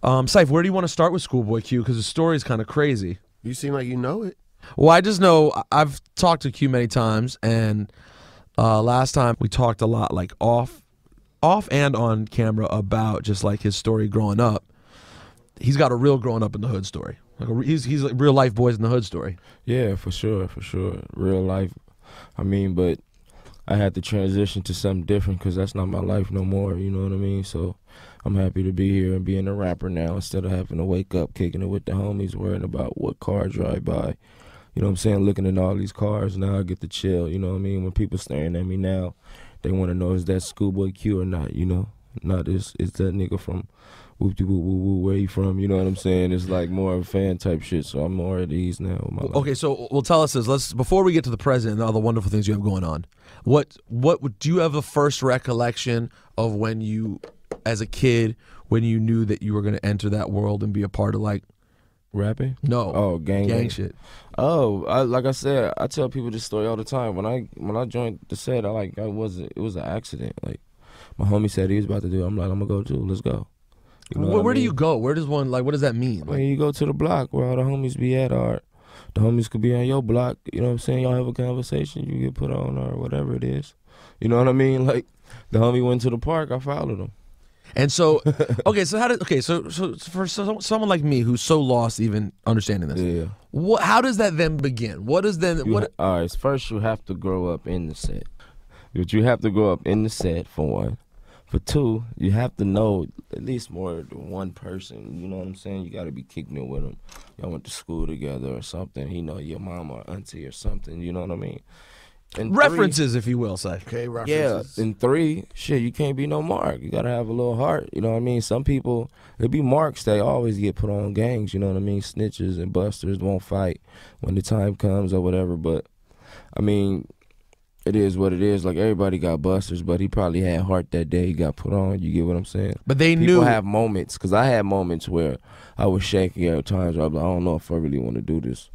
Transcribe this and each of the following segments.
Syph, where do you want to start with Schoolboy Q? Because the story is kind of crazy. You seem like you know it. Well, I just know I've talked to Q many times, and last time we talked a lot, like off and on camera, about just like his story growing up. He's got a real growing up in the hood story. Like he's like real life boys in the hood story. Yeah, for sure, real life. I mean, but I had to transition to something different because that's not my life no more. You know what I mean? So I'm happy to be here and being a rapper now instead of having to wake up kicking it with the homies, worrying about what car drive by. You know what I'm saying? Looking at all these cars, now I get to chill. You know what I mean? When people staring at me now, they want to know, is that Schoolboy Q or not? You know, not is that nigga from whoop-de-whoop-whoop-whoop, where you from? You know what I'm saying? It's like more of a fan type shit. So I'm more at ease now with my life. Okay, so well, tell us this. Let's before we get to the present and all the wonderful things you have going on. What do you have a first recollection of when you, as a kid, when you knew that you were going to enter that world and be a part of like Rapping? no, Oh, gang shit. Oh, like I said, I tell people this story all the time. When I joined the set, it was an accident. Like my homie said he was about to do it. I'm like, I'm gonna go too. Let's go. You know Where do I mean? you go? Where does one like? What does that mean? When you go to the block where all the homies be at, or the homies could be on your block. You know what I'm saying? Y'all have a conversation, you get put on or whatever it is. You know what I mean? Like the homie went to the park, I followed him. And so, so for someone like me who's so lost even understanding this, Yeah. how does that then begin? What is then? All right, first you have to grow up in the set. But you have to grow up in the set, for one. For two, you have to know at least more than one person. You know what I'm saying? You got to be kicking it with them. Y'all went to school together or something. He know your mom or auntie or something. You know what I mean? And References, if you will, say. Okay, references. Yeah, and three, shit, you can't be no mark. You gotta have a little heart. You know what I mean? Some people, they be marks, they always get put on gangs. You know what I mean? Snitches and busters won't fight when the time comes or whatever. But I mean, it is what it is. Like everybody got busters, but he probably had heart that day he got put on. You get what I'm saying? But they People knew. have moments, because I had moments where I was shaky at times where I was like, I don't know if I really want to do this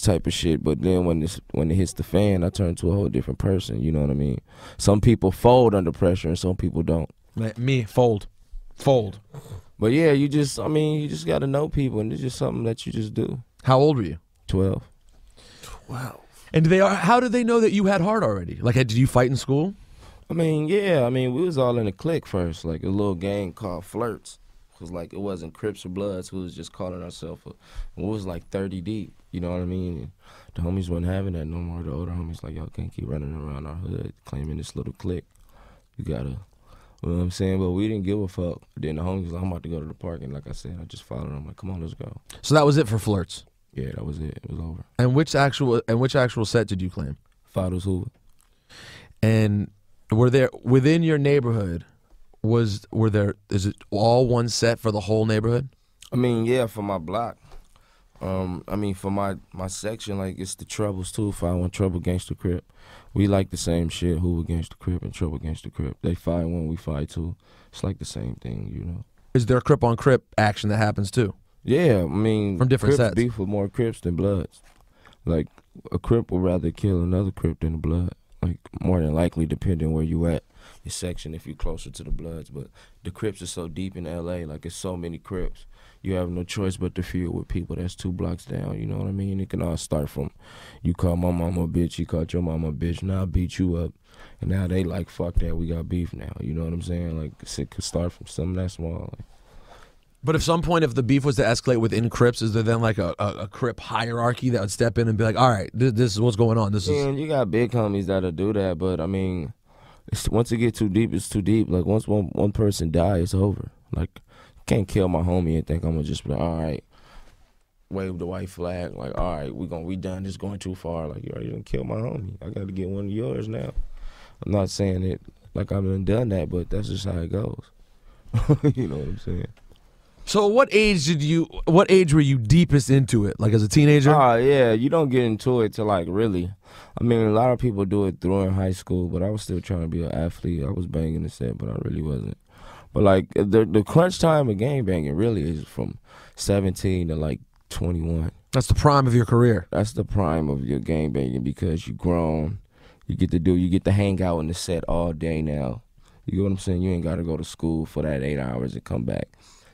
type of shit. But then when it hits the fan, I turn to a whole different person. You know what I mean? Some people fold under pressure and some people don't. Me, fold. But yeah, you just got to know people, and it's just something that you just do. How old were you? 12. Wow. And how did they know that you had heart already? Like, did you fight in school? I mean, yeah. I mean, we was all in a clique first, like a little gang called Flirts. Cause like it wasn't Crips or Bloods. We was just calling ourselves. We was like 30 deep. You know what I mean? And the homies wasn't having that no more. The older homies like, y'all can't keep running around our hood claiming this little clique. You gotta, you know what I'm saying? But we didn't give a fuck. Then the homies like, I'm about to go to the park, and like I said, I just followed them. Like, come on, let's go. So that was it for Flirts. Yeah, that was it. It was over. And which actual set did you claim? Fathers Hoover. And were there within your neighborhood? Is it all one set for the whole neighborhood? I mean, yeah, for my block. I mean, for my section, like, it's the Troubles, too. 5-1 Trouble Gangsta Crip. We like the same shit, Hoover Gangsta Crip and Trouble Gangsta Crip. They 5-1, we 5-2. It's like the same thing, you know. Is there Crip on Crip action that happens, too? Yeah, I mean, from different Crips sets. beef with more Crips than Bloods. Like, a Crip would rather kill another Crip than a Blood. Like, more than likely, depending where you at, your section, if you're closer to the Bloods. But the Crips are so deep in L.A., like, it's so many Crips. You have no choice but to feud with people that's 2 blocks down, you know what I mean? It can all start from, you call my mama a bitch, you called your mama a bitch, now I beat you up. And now they like, fuck that, we got beef now, you know what I'm saying? Like, it could start from something that small. Like. But if the beef was to escalate within Crips, is there then like a Crip hierarchy that would step in and be like, all right, this is what's going on? You got big homies that'll do that, but I mean, once it get too deep, it's too deep. Like, once one person dies, it's over. Like, can't kill my homie and think I'm gonna just be like, all right, wave the white flag, like, all right, we done, this going too far. Like, you already done killed my homie. I gotta get one of yours now. I'm not saying it like I've done that, but that's just how it goes. You know what I'm saying? So what age were you deepest into it? Like as a teenager? Yeah, you don't get into it till like really. I mean, a lot of people do it during high school, but I was still trying to be an athlete. I was banging the set, but I really wasn't. But like the crunch time of game banging really is from 17 to like 21. That's the prime of your career. That's the prime of your game banging because you grown. You get to hang out in the set all day now. You get what I'm saying? You ain't got to go to school for that 8 hours and come back.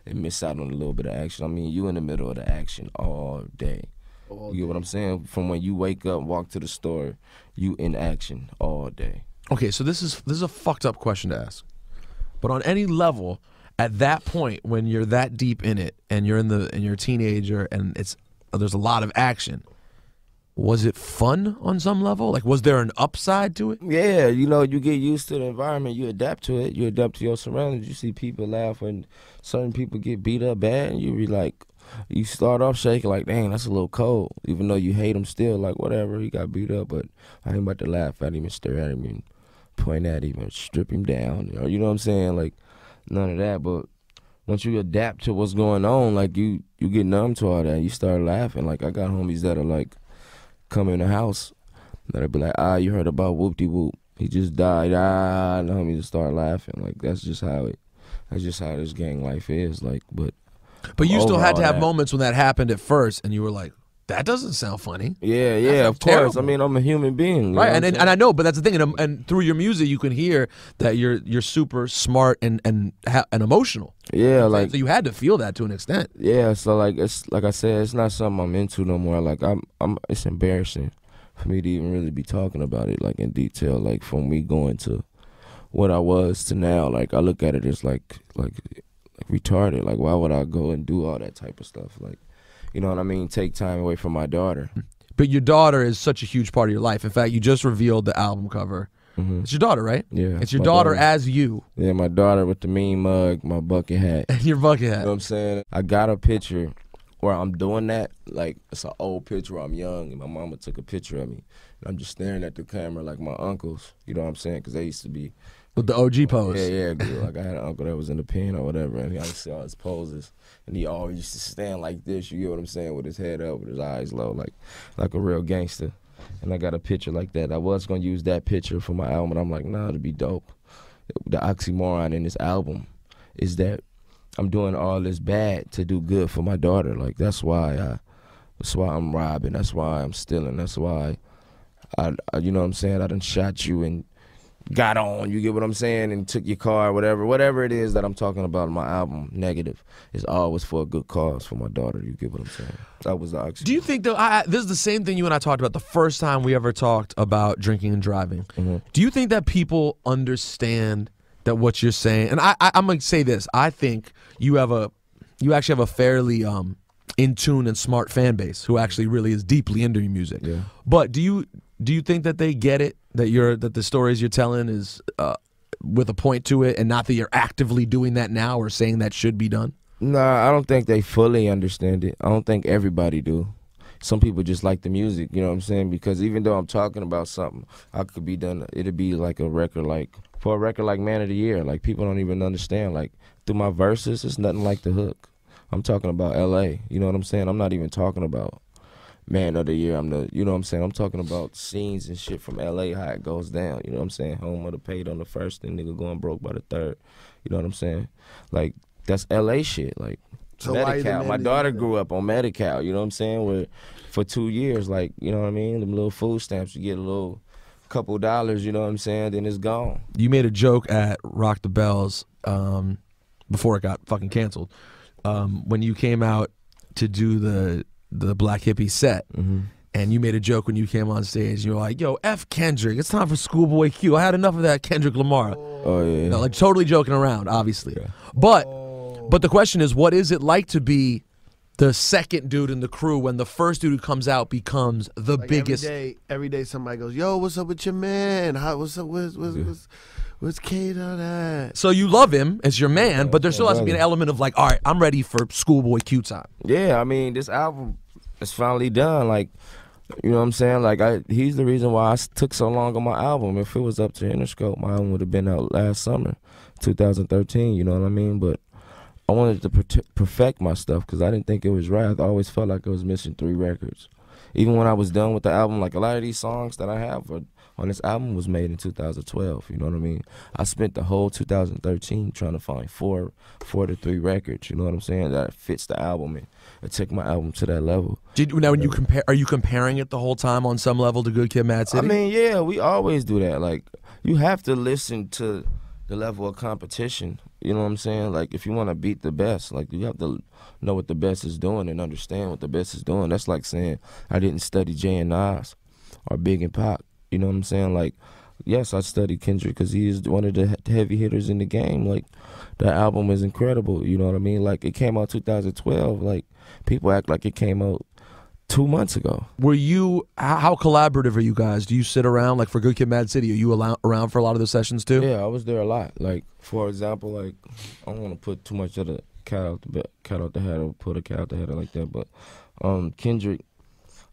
and miss out on a little bit of action. I mean, you in the middle of the action all day. You get what I'm saying? From when you wake up, walk to the store, you in action all day. Okay, so this is a fucked up question to ask, but on any level, at that point when you're that deep in it and you're you're a teenager and there's a lot of action, was it fun on some level? Like, was there an upside to it? Yeah, you know, you get used to the environment, you adapt to it, you adapt to your surroundings. You see people laugh when certain people get beat up bad, and you be like, you start off shaking like, dang, that's a little cold. Even though you hate him still, like, whatever, he got beat up, but I ain't about to laugh at him and stare at him and point at him and strip him down. You know what I'm saying? Like, none of that. But once you adapt to what's going on, like, you get numb to all that. You start laughing. Like, I got homies that are like, come in the house, that'll be like, you heard about whoop-de-whoop. He just died. And the homies just start laughing. Like, that's just how this gang life is. Like, but you still had to have that, moments when that happened at first, and you were like, that doesn't sound funny. Yeah, of course. Terrible. I mean, I'm a human being, right? And I know, but that's the thing. And through your music, you can hear that you're super smart and emotional. Yeah, like, so you had to feel that to an extent. Yeah, so like, it's like I said, it's not something I'm into no more. Like, it's embarrassing for me to even really be talking about it, like, in detail. Like, from me going to what I was to now, like, I look at it as like retarded. Like, why would I go and do all that type of stuff? Like, you know what I mean? Take time away from my daughter. But your daughter is such a huge part of your life. In fact, you just revealed the album cover. Mm-hmm. It's your daughter, right? Yeah. It's your daughter as you. Yeah, my daughter with the mean mug, my bucket hat. And your bucket hat. You know what I'm saying? I got a picture where I'm doing that. Like, it's an old picture where I'm young, and my mama took a picture of me. And I'm just staring at the camera like my uncles. You know what I'm saying? Because they used to be... With the OG pose. Yeah, girl. Like, I had an uncle that was in the pen or whatever, and I used to see all his poses. And he always used to stand like this, you get what I'm saying, with his head up, with his eyes low, like a real gangster. And I got a picture like that. I was going to use that picture for my album, and I'm like, nah, it'd be dope. The oxymoron in this album is that I'm doing all this bad to do good for my daughter. Like, that's why I'm robbing. That's why I'm stealing. That's why I you know what I'm saying, I done shot you and got on, you get what I'm saying, and took your car, whatever it is that I'm talking about in my album, negative, is always for a good cause for my daughter, you get what I'm saying. That was the oxymoron. Do you think, though, this is the same thing you and I talked about the first time we ever talked about drinking and driving. Mm-hmm. Do you think that people understand that what you're saying, and I'm going to say this, I think you actually have a fairly in tune and smart fan base who actually really is deeply into your music. Yeah. But do you think that they get it, that the stories you're telling is with a point to it, and not that you're actively doing that now or saying that should be done? Nah, I don't think they fully understand it. I don't think everybody do. Some people just like the music, you know what I'm saying? Because even though I'm talking about something, I could be done. It'd be like a record, like for a record like Man of the Year. Like, people don't even understand. Like, through my verses, it's nothing like the hook. I'm talking about L.A. You know what I'm saying? I'm not even talking about Man of the Year. You know what I'm saying? I'm talking about scenes and shit from L.A., how it goes down. You know what I'm saying? Home of the paid on the first and nigga going broke by the third. You know what I'm saying? Like, that's L.A. shit. Like, so Medi-Cal. My daughter grew up on Medi-Cal, you know what I'm saying? Where for 2 years, like, you know what I mean? Them little food stamps, you get a little couple dollars, you know what I'm saying? Then it's gone. You made a joke at Rock the Bells before it got fucking canceled. When you came out to do the Black Hippie set, mm-hmm. and you made a joke when you came on stage. You were like, "Yo, F Kendrick, it's time for Schoolboy Q. I had enough of that Kendrick Lamar." Oh yeah, you know, like totally joking around, obviously. Yeah. But the question is, what is it like to be the second dude in the crew when the first dude who comes out becomes the like biggest? Every day somebody goes, "Yo, what's up with your man? What's up? What's Kate on that?" So you love him as your man, but there still has to be an element of like, all right, I'm ready for Schoolboy Q time. Yeah, I mean, this album is finally done. Like, you know what I'm saying? Like, he's the reason why I took so long on my album. If it was up to Interscope, my album would have been out last summer, 2013. You know what I mean? But I wanted to perfect my stuff because I didn't think it was right. I always felt like I was missing 3 records. Even when I was done with the album, like a lot of these songs that I have on this album was made in 2012, you know what I mean? I spent the whole 2013 trying to find 4 to 3 records, you know what I'm saying, that fits the album and take my album to that level. Now, when you compare, are you comparing it the whole time on some level to Good Kid, Mad City? I mean, yeah, we always do that. Like, you have to listen to the level of competition. You know what I'm saying? Like, if you want to beat the best, like, you have to know what the best is doing and understand what the best is doing. That's like saying I didn't study Jay and Nas or Big and Pac. You know what I'm saying? Like, yes, I studied Kendrick because he is one of the heavy hitters in the game. Like, that album is incredible. You know what I mean? Like, it came out 2012. Like, people act like it came out 2 months ago. Were you, how collaborative are you guys? Do you sit around, like for Good Kid, Mad City, are you around for a lot of the sessions too? Yeah, I was there a lot. Like, for example, like, I don't want to put too much of the cat out the hat or put a cat out the hat like that, but Kendrick,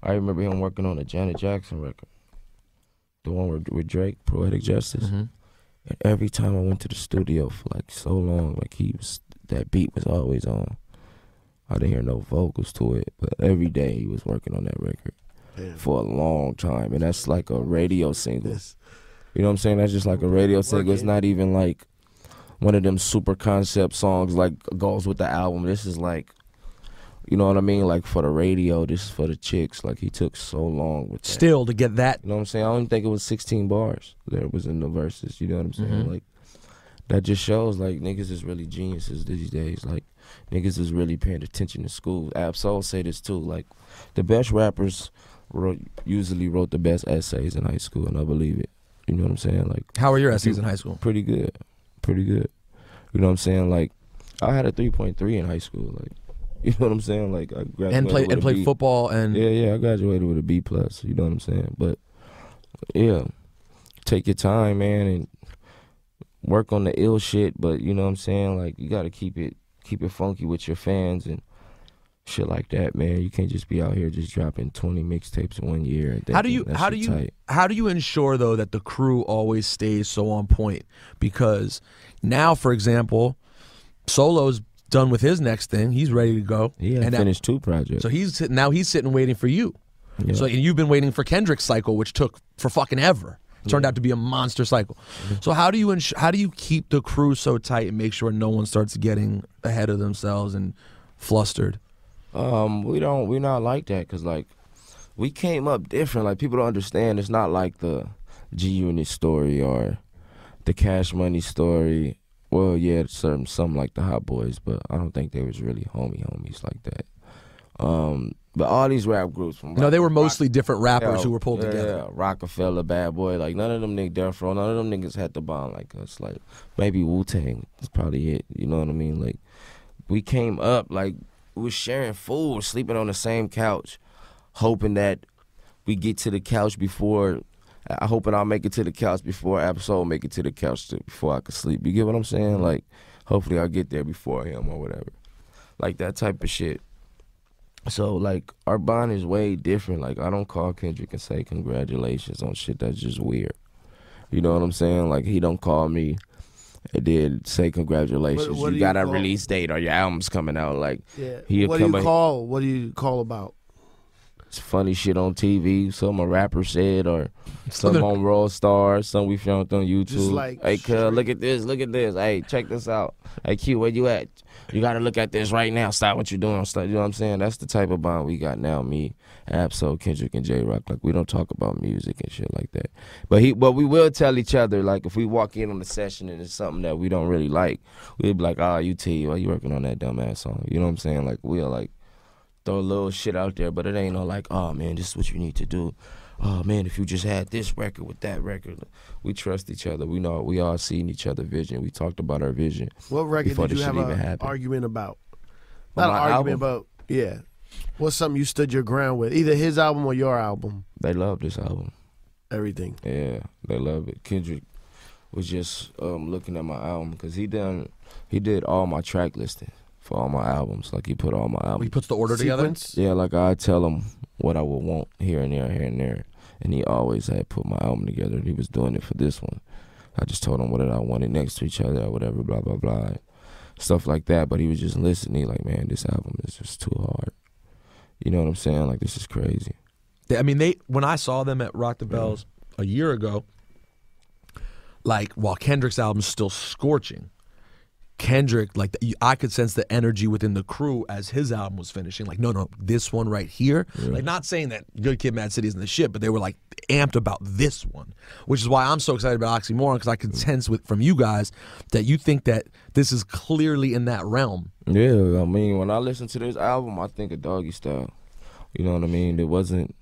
I remember him working on a Janet Jackson record, the one with Drake, Poetic Justice. Mm-hmm. And every time I went to the studio for like so long, like that beat was always on. I didn't hear no vocals to it, but every day he was working on that record for a long time. And that's like a radio single. You know what I'm saying? That's just like a radio single. It's not even like one of them super concept songs like goes with the album. This is like, you know what I mean? Like for the radio, this is for the chicks. Like he took so long with that. Still to get that. You know what I'm saying? I don't think it was 16 bars that was in the verses. You know what I'm saying? Mm-hmm. Like, that just shows like niggas is really geniuses these days. Like, niggas is really paying attention to school. Ab-Soul say this too. Like, the best rappers usually wrote the best essays in high school, and I believe it. You know what I'm saying? Like, how were your essays in high school? Pretty good. Pretty good. You know what I'm saying? Like, I had a 3.3 in high school. Like, you know what I'm saying? Like, I graduated and played football and yeah, I graduated with a B+. You know what I'm saying? But yeah, take your time, man, and work on the ill shit. But you know what I'm saying? Like, you gotta keep it funky with your fans and shit like that, man. You can't just be out here just dropping 20 mixtapes in 1 year. How do you ensure though that the crew always stays so on point? Because now, for example, Solo's done with his next thing. He's ready to go. Yeah, finished 2 projects. So he's sitting waiting for you. Yeah. So and you've been waiting for Kendrick's cycle, which took for fucking ever. Turned out to be a monster cycle. So how do you keep the crew so tight and make sure no one starts getting ahead of themselves and flustered? We're not like that, because like we came up different. Like, people don't understand. It's not like the G-Unit story or the Cash Money story. Well, yeah, some like the Hot Boys, but I don't think they was really homies like that. But all these rap groups from they were mostly different rappers who were pulled together. Yeah, Rockefeller, Bad Boy, like none of them niggas, Death Row, none of them niggas had the bond like us. Like, maybe Wu-Tang is probably it. You know what I mean? Like, we came up like we was sharing food, sleeping on the same couch, hoping that we get to the couch before. Hoping I'll make it to the couch before Ab-Soul make it to the couch before I could sleep. You get what I'm saying? Like, hopefully I'll get there before him or whatever. Like, that type of shit. So, like, our bond is way different. Like, I don't call Kendrick and say congratulations on shit that's just weird. You know what I'm saying? Like, he don't call me and then say congratulations. What you got a release date or your album's coming out. Like, yeah. What do you call about? It's funny shit on TV, something a rapper said, or something on Raw Stars, something we found on YouTube. Just like, hey, cuz, look at this. Hey, check this out. Hey, Q, where you at? You got to look at this right now. Stop what you're doing. Stop, you know what I'm saying? That's the type of bond we got now, me, Ab-Soul, Kendrick, and J-Rock. Like, we don't talk about music and shit like that. But we will tell each other, like, if we walk in on the session and it's something that we don't really like, we'll be like, UT, why you working on that dumbass song? You know what I'm saying? Like, we'll, like, throw a little shit out there, but it ain't no like, oh man, this is what you need to do. Oh man, if you just had this record with that record. We trust each other. We know we all seen each other's vision. We talked about our vision. What record did you have an argument about? Not an argument, but yeah. What's something you stood your ground with? Either his album or your album. They love this album. Everything. Yeah, they love it. Kendrick was just looking at my album because he did all my track listing for all my albums. Like, he put all my albums. He puts the order together? Yeah, like, I tell him what I would want here and there. And he always had put my album together, and he was doing it for this one. I just told him what I wanted next to each other or whatever, blah, blah, blah. Stuff like that. But he was just listening. Like, man, this album is just too hard. You know what I'm saying? Like, this is crazy. I mean, when I saw them at Rock the Bells a year ago, like, while Kendrick's album's still scorching, Kendrick, like I could sense the energy within the crew as his album was finishing. Like, no, this one right here. Yeah. Like, not saying that Good Kid, Mad City isn't the shit, but they were like amped about this one, which is why I'm so excited about Oxymoron, because I can sense from you guys that you think that this is clearly in that realm. Yeah, I mean, when I listen to this album, I think of Doggy Style. You know what I mean? There wasn't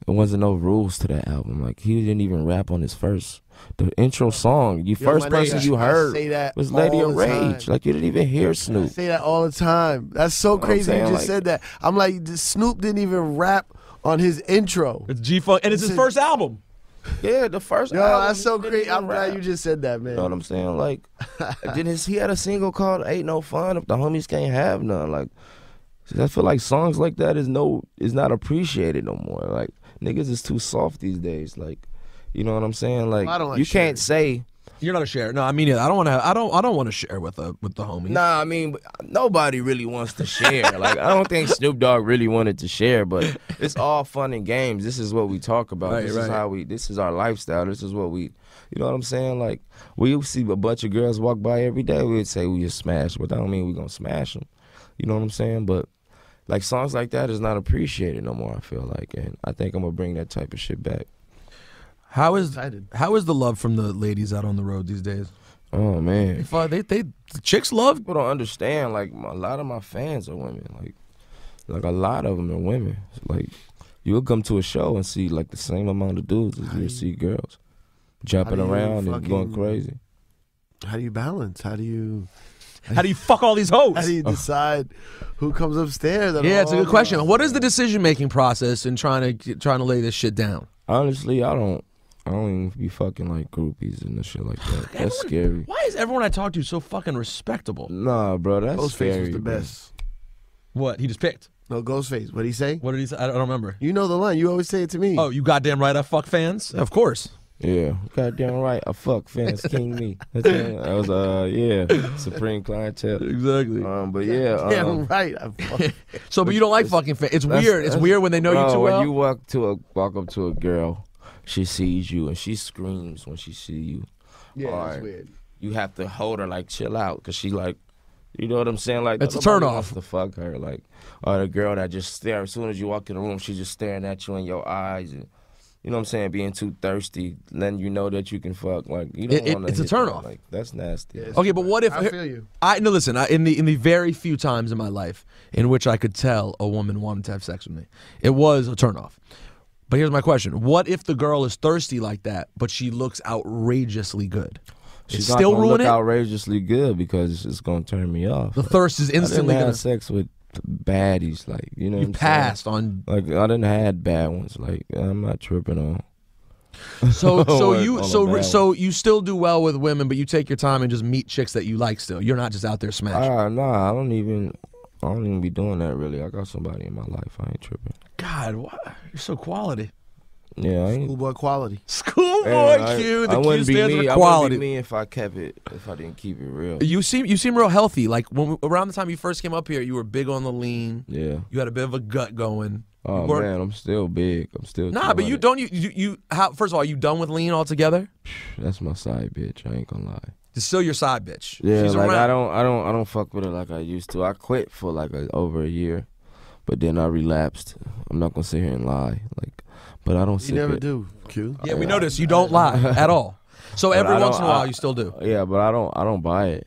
no rules to that album. Like, he didn't even rap on his first. The intro song, first person you heard was Lady of Rage. Like, you didn't even hear Snoop. I say that all the time. That's so crazy you just said that. I'm like, Snoop didn't even rap on his intro. It's G-Funk, and it's his first album. Yeah, the first album. album. That's so crazy. I'm glad you just said that, man. You know what I'm saying? Like, he had a single called Ain't No Fun If the Homies Can't Have None. Like, I feel like songs like that is not appreciated no more. Like, niggas is too soft these days. Like, you know what I'm saying? Like, you can't say you're not a share. No, I mean, I don't want to share with the homies. Nah, I mean, nobody really wants to share. Like, I don't think Snoop Dogg really wanted to share, but it's all fun and games. This is what we talk about. Right, this is our lifestyle. This is what we, you know what I'm saying? Like, we see a bunch of girls walk by every day. We'd say we just smash, but that don't mean we're gonna smash them. You know what I'm saying? But like, songs like that is not appreciated no more, I feel like, and I think I'm gonna bring that type of shit back. How is the love from the ladies out on the road these days? Oh man, the chicks love. People don't understand. Like, a lot of my fans are women. Like a lot of them are women. Like, you'll come to a show and see like the same amount of dudes as you'll see girls jumping around and going crazy. How do you balance? How do you fuck all these hoes? How do you decide who comes upstairs? Yeah, it's a good question. What is the decision-making process in trying to lay this shit down? Honestly, I don't even be fucking like groupies and shit like that. That's scary. Why is everyone I talk to so fucking respectable? Nah, bro, that's scary. Ghostface was the best. What? He just picked? No, Ghostface. What'd he say? What did he say? I don't remember. You know the line. You always say it to me. Oh, you goddamn right I fuck fans? Of course. Yeah, goddamn right. I fuck fans, king me. That was Supreme Clientele. Exactly. But yeah, damn right. I fuck. So, but you don't like fucking fans. It's weird. It's weird when they know you too well. When you walk up to a girl, she sees you and she screams when she see you. Yeah, it's weird. You have to hold her, like, chill out, cause she like, you know what I'm saying? Like, it's a turn off to fuck her, like, or the girl that just stare as soon as you walk in the room, she's just staring at you in your eyes and, you know what I'm saying, being too thirsty, letting you know that you can fuck. Like, you don't want to. It's a turnoff. Like, that's nasty. Yeah, okay, but what if I feel you? No, listen. In the very few times in my life in which I could tell a woman wanted to have sex with me, it was a turnoff. But here's my question: what if the girl is thirsty like that, but she looks outrageously good? She's still not gonna ruin look it? outrageously good because it's gonna turn me off. The thirst is instantly gonna gonna. Sex with baddies, like, you know. You passed on. Like, I didn't had bad ones. Like, I'm not tripping on. So you still do well with women, but you take your time and just meet chicks that you like. Still, you're not just out there smashing. Nah, I don't even be doing that really. I got somebody in my life. I ain't tripping. God, what? You're so quality. Yeah, I ain't. Schoolboy quality. Schoolboy Q. The Q stands for quality. I wouldn't be me if I didn't keep it real. You seem real healthy. Like, around the time you first came up here, you were big on the lean. Yeah. You had a bit of a gut going. Oh man, I'm still big. I'm still. Nah, but you don't. First of all, are you done with lean altogether? That's my side bitch. I ain't gonna lie. It's still your side bitch. Yeah, she's like, around. I don't fuck with her like I used to. I quit for like over a year, but then I relapsed. I'm not gonna sit here and lie. Like, but I don't. You never do, Q. Yeah, we noticed you don't lie at all. So every once in a while, you still do. Yeah, but I don't buy it.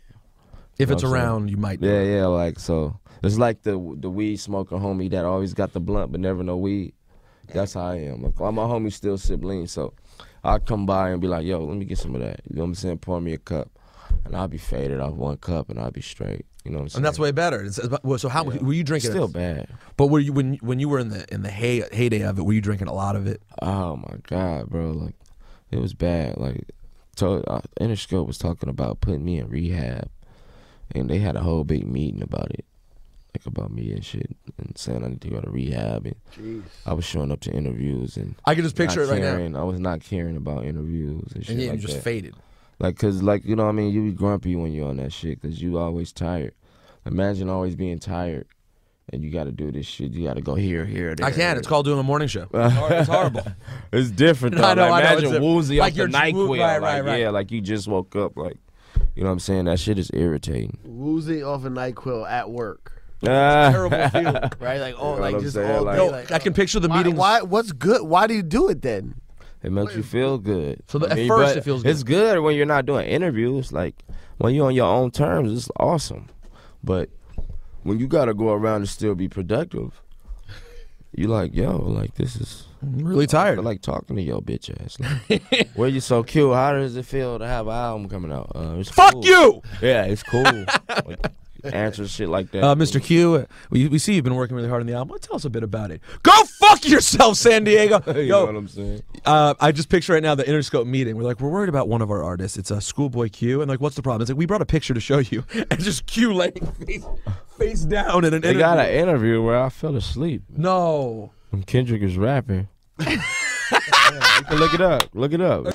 If it's around, you might. Yeah, like so. It's like the weed smoking homie that always got the blunt but never no weed. That's how I am. Like, all my homies still sip lean, so I'll come by and be like, yo, let me get some of that. You know what I'm saying? Pour me a cup. And I'll be faded off one cup and I'll be straight. You know what I'm saying? And that's way better. So how were you drinking? Still bad. But were you when you were in the heyday of it, were you drinking a lot of it? Oh my God, bro. Like, it was bad. Like, Interscope was talking about putting me in rehab. And they had a whole big meeting about it. Like, about me and shit, and saying I need to go to rehab, and jeez. I was showing up to interviews, and I can just picture it right now. I was not caring about interviews and shit. And yeah, like you just that. faded. Like, cause like, you know what I mean, you be grumpy when you're on that shit, cause you always tired. Imagine always being tired, and you got to do this shit. You got to go here, there. I can't. It's called doing a morning show. It's horrible. It's different though. I know. Imagine It's woozy like off the NyQuil. Right. Yeah, like you just woke up. Like, You know what I'm saying? That shit is irritating. Woozing off a NyQuil at work. Terrible feeling, right? Like, oh, You know like what I'm just saying? all Like- day. No, Like, I can picture the meetings. Why? What's good? Why do you do it then? It makes you feel good. So at first but it feels good. It's good when you're not doing interviews. Like when you're on your own terms, it's awesome. But when you gotta go around and still be productive, you like, yo, like this is. I'm really tired. I like talking to your bitch ass. Like, well, you so cute. How does it feel to have an album coming out? It's Fuck cool. you! Yeah, it's cool. Like, answer shit like that. Mr. Q, we see you've been working really hard on the album. Tell us a bit about it. Go fuck yourself, San Diego. You know what I'm saying? I just picture right now the Interscope meeting. We're like, we're worried about one of our artists. It's a Schoolboy Q, and like, what's the problem? It's like we brought a picture to show you, and just Q laying face down in an interview. They got an interview where I fell asleep. No. When Kendrick is rapping. Yeah, you can look it up. Look it up.